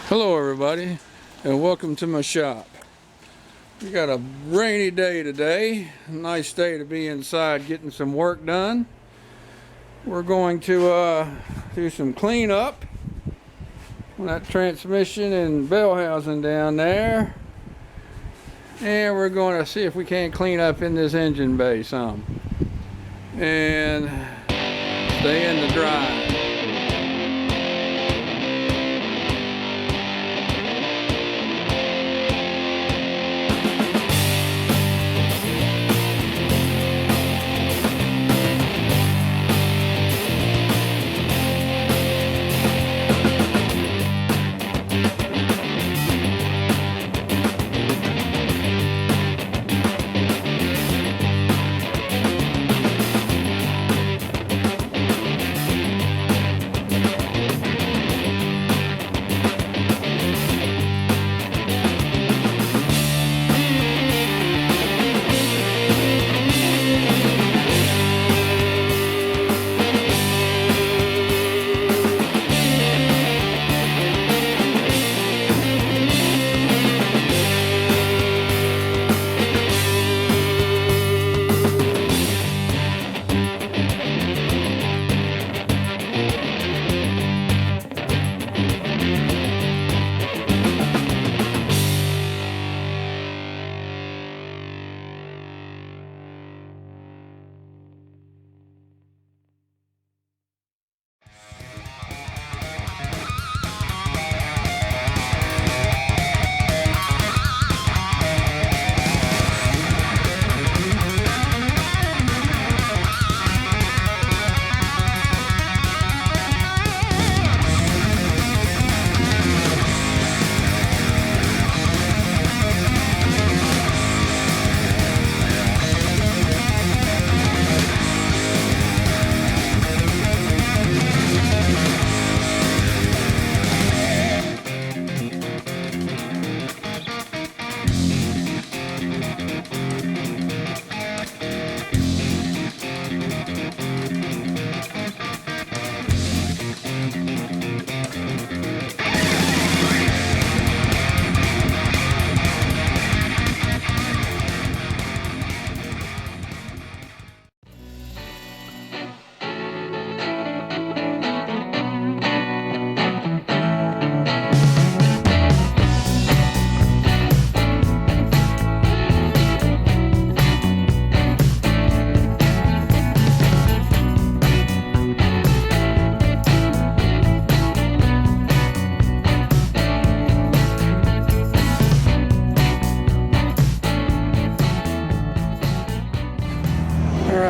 Hello everybody, and welcome to my shop. We got a rainy day today. A nice day to be inside getting some work done. We're going to do some cleanup on that transmission and Bellhousing down there. And we're going to see if we can't clean up in this engine bay some. And stay in the dry.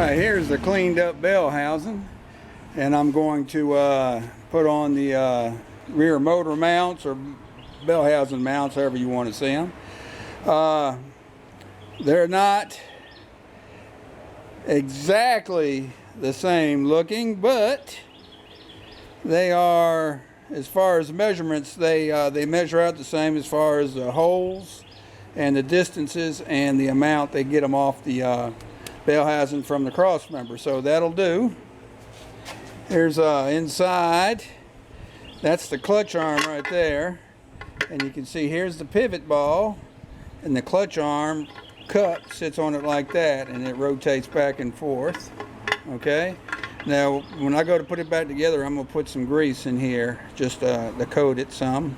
Here's the cleaned up Bellhousing, and I'm going to put on the rear motor mounts or Bellhousing mounts, however you want to see them. They're not exactly the same looking, but they are, as far as measurements, they measure out the same as far as the holes and the distances and the amount they get them off the Bellhousing from the cross member, so that'll do. Here's inside, that's the clutch arm right there, and you can see here's the pivot ball, and the clutch arm cup sits on it like that, and it rotates back and forth. Okay, now when I go to put it back together, I'm going to put some grease in here just to coat it some.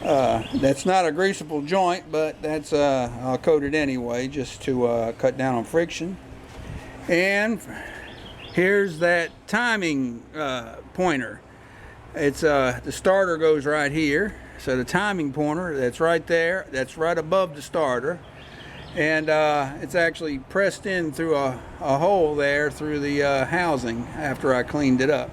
That's not a greasable joint, but that's I'll coat it anyway just to cut down on friction. And here's that timing pointer. It's the starter goes right here, so the timing pointer that's right there, that's right above the starter, and it's actually pressed in through a hole there through the housing after I cleaned it up.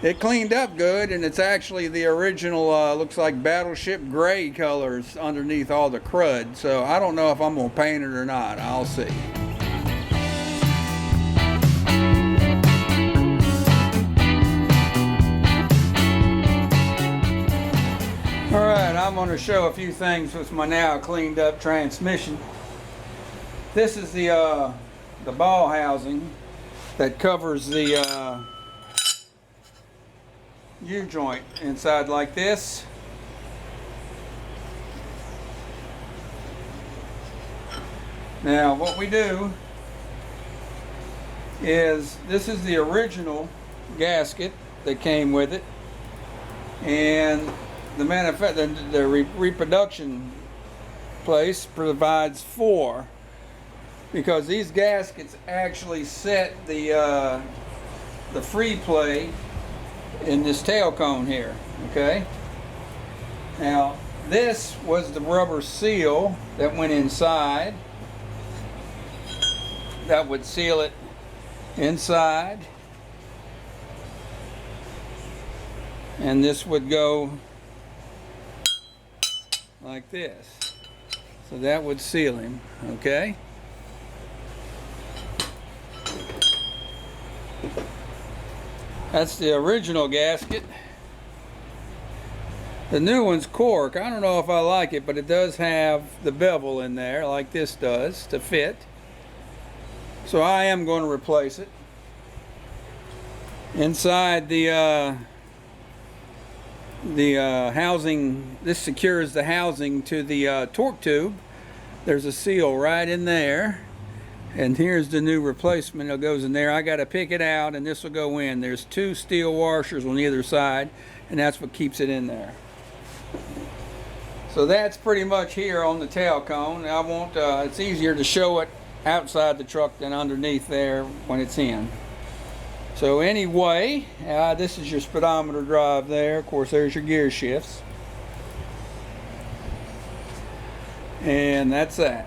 It cleaned up good, and it's actually the original, looks like battleship gray colors underneath all the crud. So I don't know if I'm going to paint it or not. I'll see. Alright, I'm going to show a few things with my now cleaned up transmission. This is the ball housing that covers the U-joint inside like this, Now what we do is, this is the original gasket that came with it, and the reproduction place provides 4, because these gaskets actually set the free play in this tail cone here. Okay, now this was the rubber seal that went inside that would seal it inside, and this would go like this, so that would seal him. Okay, that's the original gasket. The new one's cork. I don't know if I like it, but it does have the bevel in there like this does to fit, so I am going to replace it. Inside the housing, this secures the housing to the torque tube. There's a seal right in there, and here's the new replacement that goes in there. I got to pick it out, and this will go in. There's 2 steel washers on either side, and that's what keeps it in there. So that's pretty much here on the tail cone. I won't, it's easier to show it outside the truck than underneath there when it's in. So anyway, this is your speedometer drive there. Of course, there's your gear shifts. And that's that.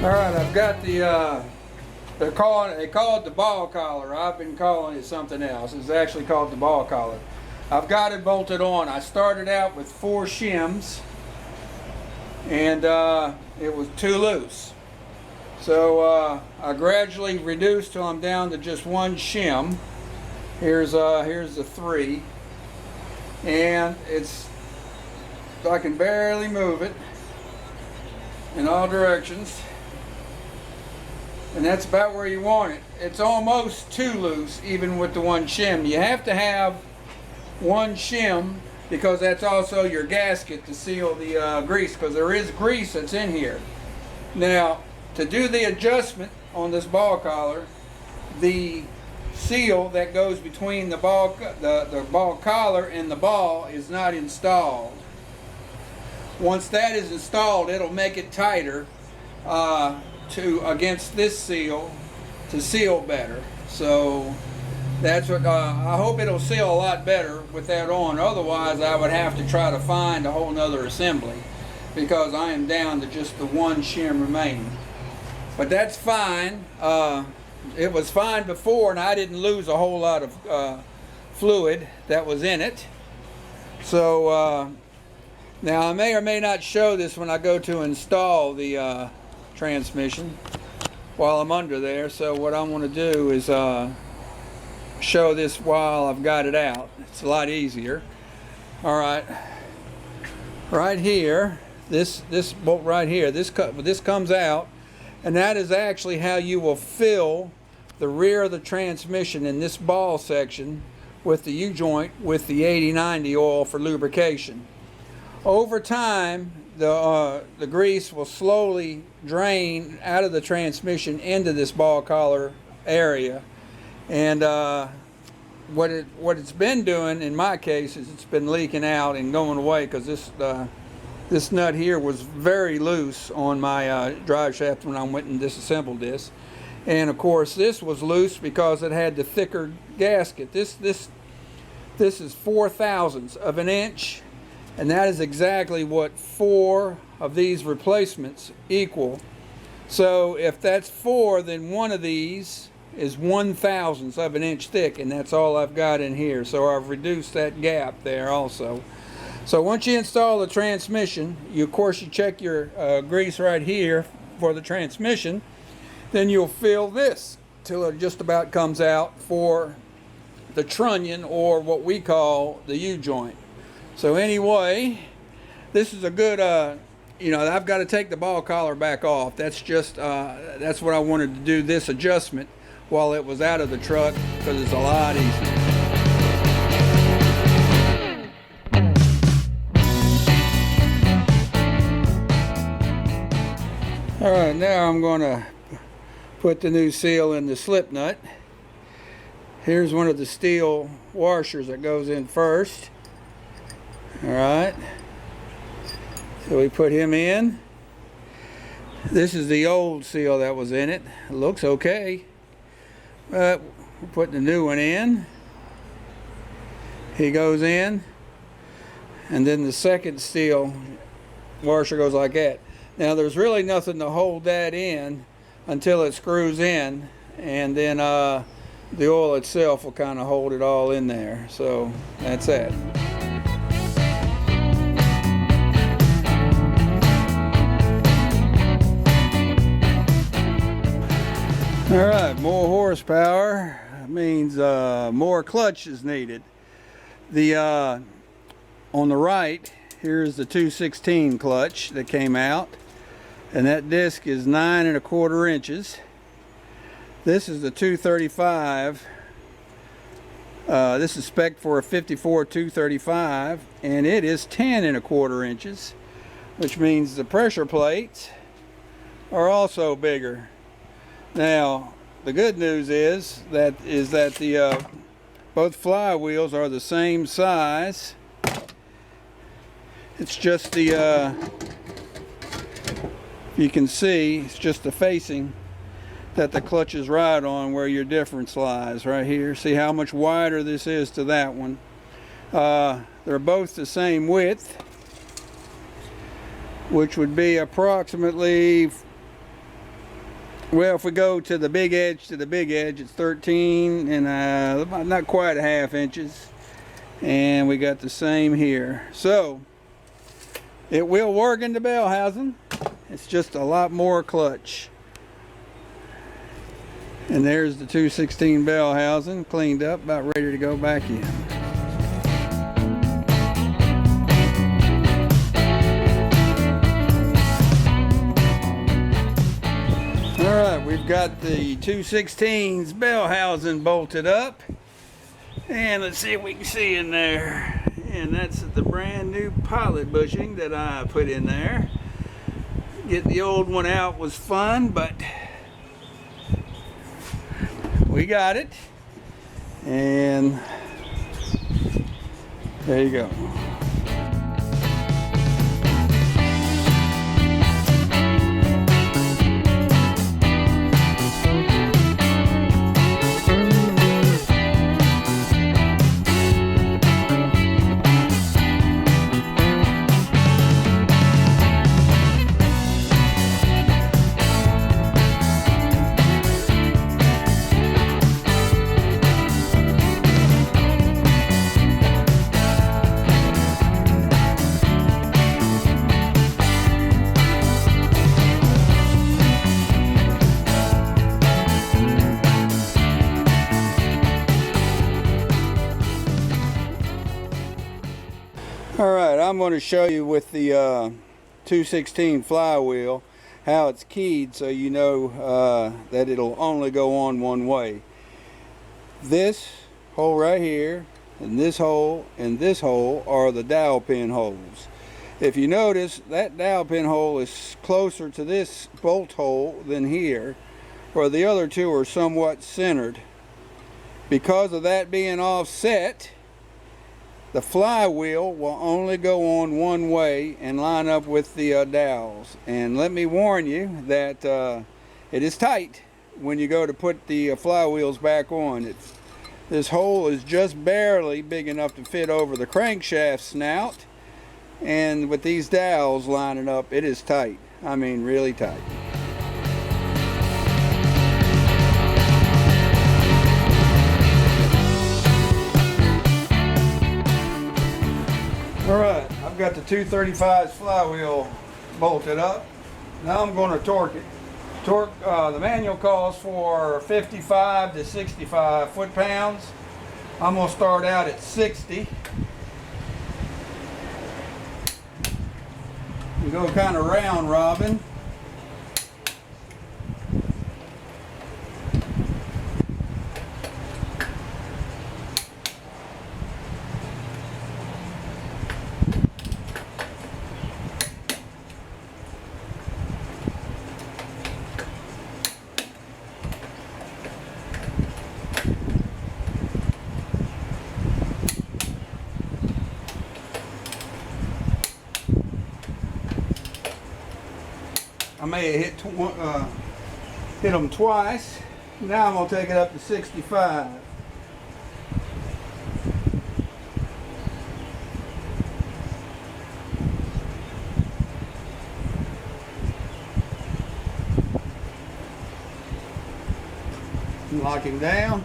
All right, I've got the, they call it the ball collar. I've been calling it something else. It's actually called the ball collar. I've got it bolted on. I started out with 4 shims, and it was too loose. So I gradually reduced till I'm down to just 1 shim. Here's the 3, and I can barely move it in all directions. And that's about where you want it. It's almost too loose, even with the 1 shim. You have to have 1 shim, because that's also your gasket to seal the grease, because there is grease that's in here. Now, to do the adjustment on this ball collar, the seal that goes between the ball collar and the ball is not installed. Once that is installed, it'll make it tighter against this seal to seal better. So that's what I hope it'll seal a lot better with that on. Otherwise, I would have to try to find a whole nother assembly, because I am down to just the 1 shim remaining. But that's fine. It was fine before, and I didn't lose a whole lot of fluid that was in it. So now I may or may not show this when I go to install the transmission while I'm under there. So what I want to do is show this while I've got it out. It's a lot easier. All right, right here, this bolt right here, this comes out, and that is actually how you will fill the rear of the transmission in this ball section with the U-joint with the 80/90 oil for lubrication. Over time, the grease will slowly drain out of the transmission into this ball collar area, and what it's been doing in my case is it's been leaking out and going away, because this nut here was very loose on my drive shaft when I went and disassembled this, and of course this was loose because it had the thicker gasket. This is 4/1000ths of an inch. And that is exactly what 4 of these replacements equal. So if that's 4, then one of these is 1/1000th of an inch thick, and that's all I've got in here. So I've reduced that gap there also. So once you install the transmission, of course you check your grease right here for the transmission. Then you'll fill this till it just about comes out for the trunnion, or what we call the U-joint. So anyway, this is a good, I've got to take the ball collar back off. That's just, that's what I wanted to do, this adjustment while it was out of the truck, because it's a lot easier. All right, now I'm going to put the new seal in the slip nut. Here's one of the steel washers that goes in first. All right, so we put him in. This is the old seal that was in it. It looks okay, but we're putting the new one in. He goes in, and then the second steel washer goes like that. Now there's really nothing to hold that in until it screws in, and then the oil itself will kind of hold it all in there. So that's it. All right, more horsepower means more clutch is needed. On the right, here's the 216 clutch that came out, and that disc is 9 1/4 inches. This is the 235. This is spec for a 54 235, and it is 10 1/4 inches, which means the pressure plates are also bigger. Now, the good news is that the both flywheels are the same size. It's just the you can see it's just the facing that the clutch is right on where your difference lies right here. See how much wider this is to that one. They're both the same width, which would be approximately, well, if we go to the big edge, it's 13 and not quite 1/2 inches, and we got the same here. So it will work in the Bellhousing. It's just a lot more clutch. And there's the 216 Bellhousing cleaned up, about ready to go back in. Alright, we've got the 216's Bellhousing bolted up. And let's see if we can see in there. And that's the brand new pilot bushing that I put in there. Getting the old one out was fun, but we got it. And there you go. Alright, I'm going to show you with the 216 flywheel how it's keyed, so you know that it'll only go on one way. This hole right here, and this hole are the dowel pin holes. If you notice, that dowel pin hole is closer to this bolt hole than here, where the other two are somewhat centered. Because of that being offset, the flywheel will only go on one way and line up with the dowels. And let me warn you that it is tight when you go to put the flywheels back on. This hole is just barely big enough to fit over the crankshaft snout, and with these dowels lining up, it is tight. I mean, really tight. Alright, I've got the 235's flywheel bolted up. Now I'm going to torque it. The manual calls for 55 to 65 foot-pounds. I'm going to start out at 60. You go kind of round robin. I may have hit them twice. Now I'm going to take it up to 65. Lock him down.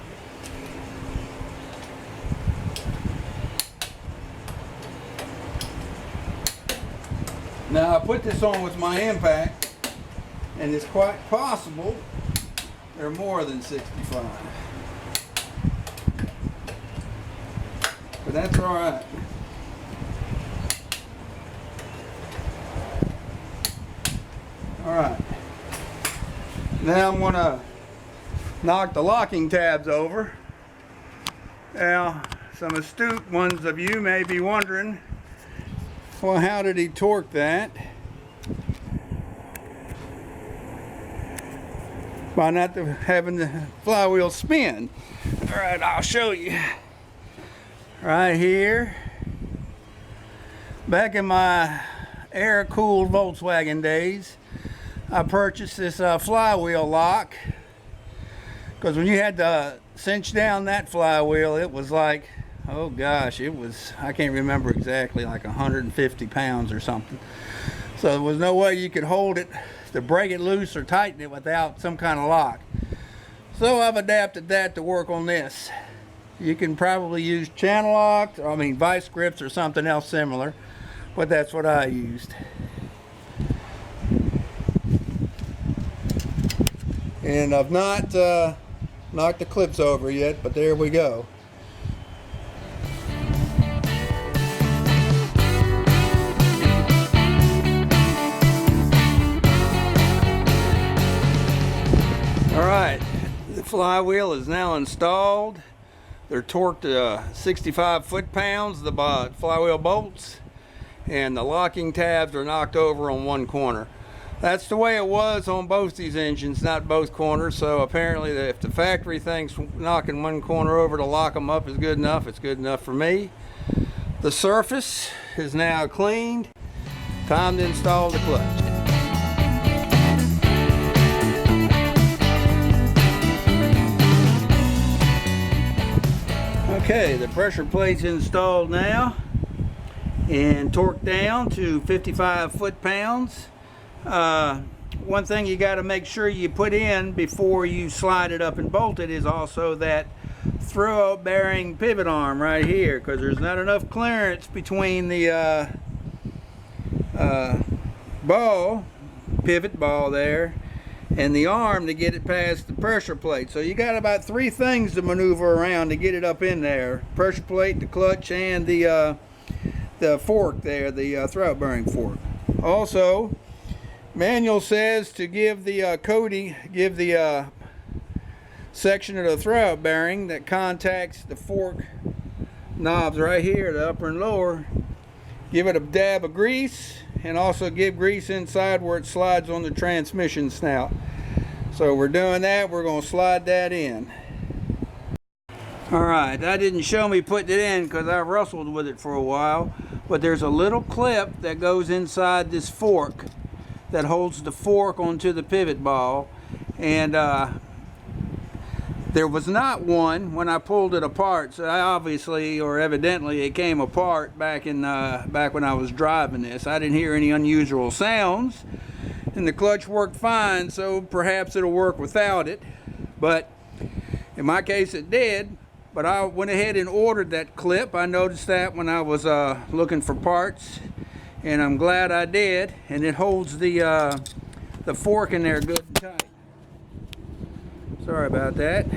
Now I put this on with my impact, and it's quite possible they're more than 65. But that's all right. All right. Now I'm gonna knock the locking tabs over. Now, some astute ones of you may be wondering, well, how did he torque that? By not having the flywheel spin. All right, I'll show you. Right here, back in my air-cooled Volkswagen days, I purchased this flywheel lock, because when you had to cinch down that flywheel, it was like, oh gosh, it was, I can't remember exactly, like 150 pounds or something. So there was no way you could hold it to break it loose or tighten it without some kind of lock. So I've adapted that to work on this. You can probably use channel locks, I mean vice grips or something else similar, but that's what I used. And I've not knocked the clips over yet, but there we go. Alright, the flywheel is now installed. They're torqued to 65 foot-pounds, the flywheel bolts, and the locking tabs are knocked over on one corner. That's the way it was on both these engines, not both corners, so apparently if the factory thinks knocking one corner over to lock them up is good enough, it's good enough for me. The surface is now cleaned. Time to install the clutch. Okay, the pressure plate's installed now and torqued down to 55 foot-pounds. One thing you got to make sure you put in before you slide it up and bolt it is also that throw-up bearing pivot arm right here, because there's not enough clearance between the pivot ball there, and the arm to get it past the pressure plate. So you got about 3 things to maneuver around to get it up in there: pressure plate, the clutch, and the fork there, the throw-up bearing fork. Also, manual says to give the section of the throw-up bearing that contacts the fork knobs right here, the upper and lower, give it a dab of grease, and also give grease inside where it slides on the transmission snout. So we're doing that. We're going to slide that in. Alright, that didn't show me putting it in because I wrestled with it for a while, but there's a little clip that goes inside this fork that holds the fork onto the pivot ball, and there was not one when I pulled it apart. So obviously, or evidently, it came apart back when I was driving this. I didn't hear any unusual sounds, and the clutch worked fine, so perhaps it'll work without it. But in my case, it did. But I went ahead and ordered that clip. I noticed that when I was looking for parts, and I'm glad I did. And it holds the fork in there good and tight. Sorry about that.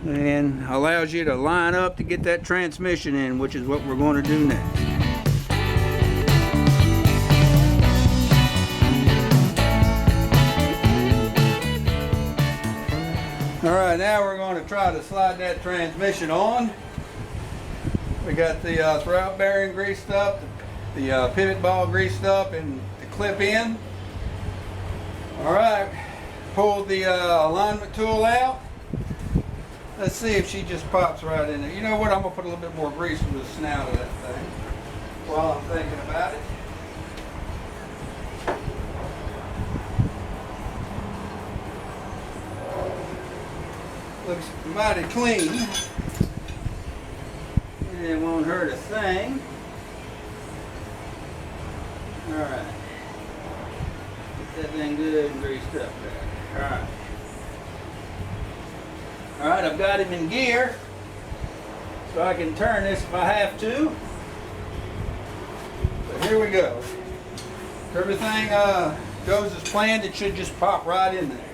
And allows you to line up to get that transmission in, which is what we're going to do next. Alright, now we're going to try to slide that transmission on. We got the throw-up bearing greased up, the pivot ball greased up, and the clip in. Alright, pull the alignment tool out. Let's see if she just pops right in there. You know what, I'm going to put a little bit more grease on the snout of that thing while I'm thinking about it. Looks mighty clean. It won't hurt a thing. Alright. Get that thing good and greased up there. Alright. Alright, I've got him in gear. So I can turn this if I have to. But here we go. If everything goes as planned, it should just pop right in there.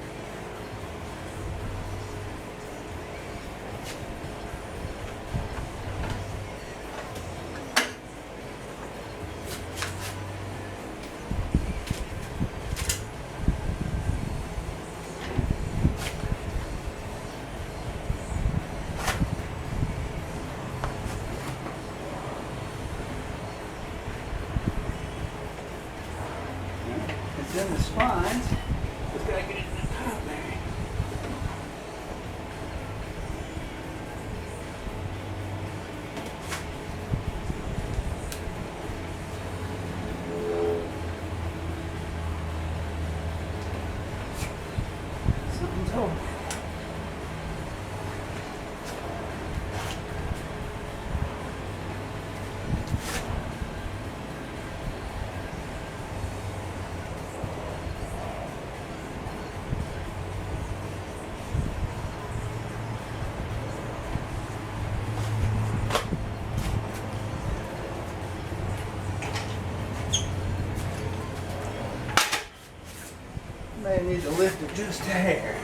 It's in the splines. Just gotta get it in the top there. Something's holding. May need to lift it just a hair.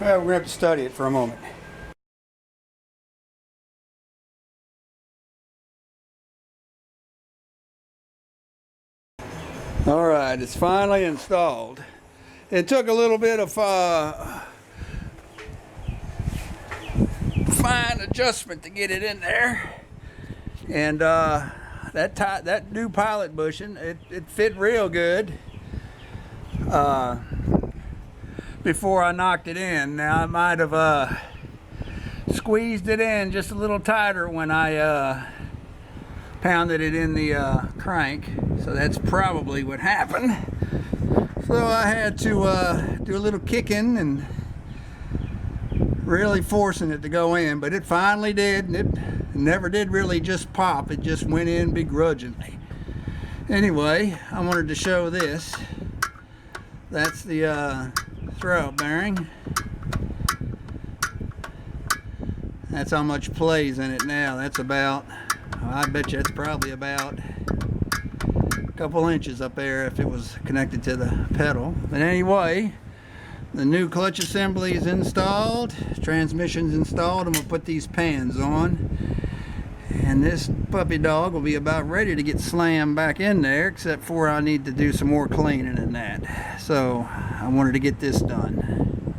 Well, we're going to have to study it for a moment. All right, it's finally installed. It took a little bit of fine adjustment to get it in there, and that new pilot bushing, it fit real good. Before I knocked it in. Now I might have squeezed it in just a little tighter when I pounded it in the crank, so that's probably what happened. So I had to do a little kicking and really forcing it to go in, but it finally did, and it never did really just pop. It just went in begrudgingly. Anyway, I wanted to show this. That's the throwout bearing. That's how much plays in it now. That's about, I bet you it's probably about a couple inches up there if it was connected to the pedal. But anyway, the new clutch assembly is installed, transmission's installed. I'm gonna put these pans on, and this puppy dog will be about ready to get slammed back in there, except for I need to do some more cleaning and that. So I wanted to get this done.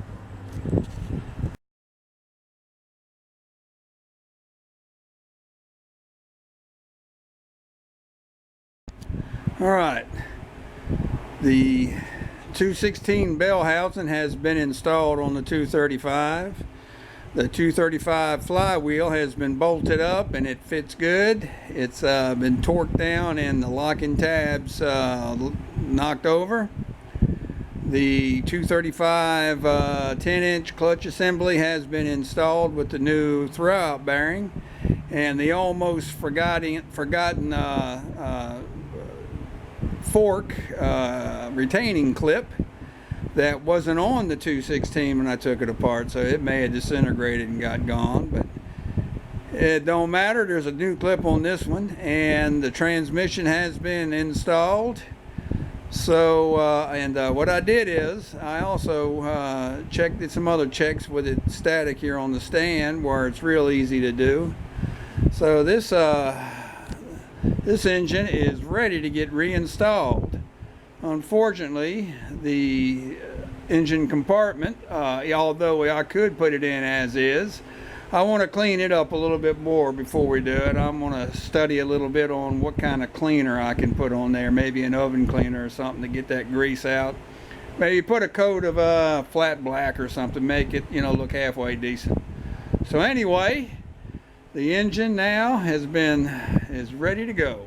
All right, the 216 Bellhousing has been installed on the 235. The 235 flywheel has been bolted up and it fits good. It's been torqued down and the locking tabs knocked over. The 235 10-inch clutch assembly has been installed with the new throwout bearing, and the almost forgotten fork retaining clip that wasn't on the 216 when I took it apart, so it may have disintegrated and got gone, but it don't matter. There's a new clip on this one, and the transmission has been installed. So what I did is I also checked some other checks with it static here on the stand, where it's real easy to do. So this engine is ready to get reinstalled. Unfortunately, the engine compartment, although I could put it in as is, I want to clean it up a little bit more before we do it. I'm going to study a little bit on what kind of cleaner I can put on there, maybe an oven cleaner or something to get that grease out. Maybe put a coat of flat black or something, make it, look halfway decent. So anyway, the engine now is ready to go.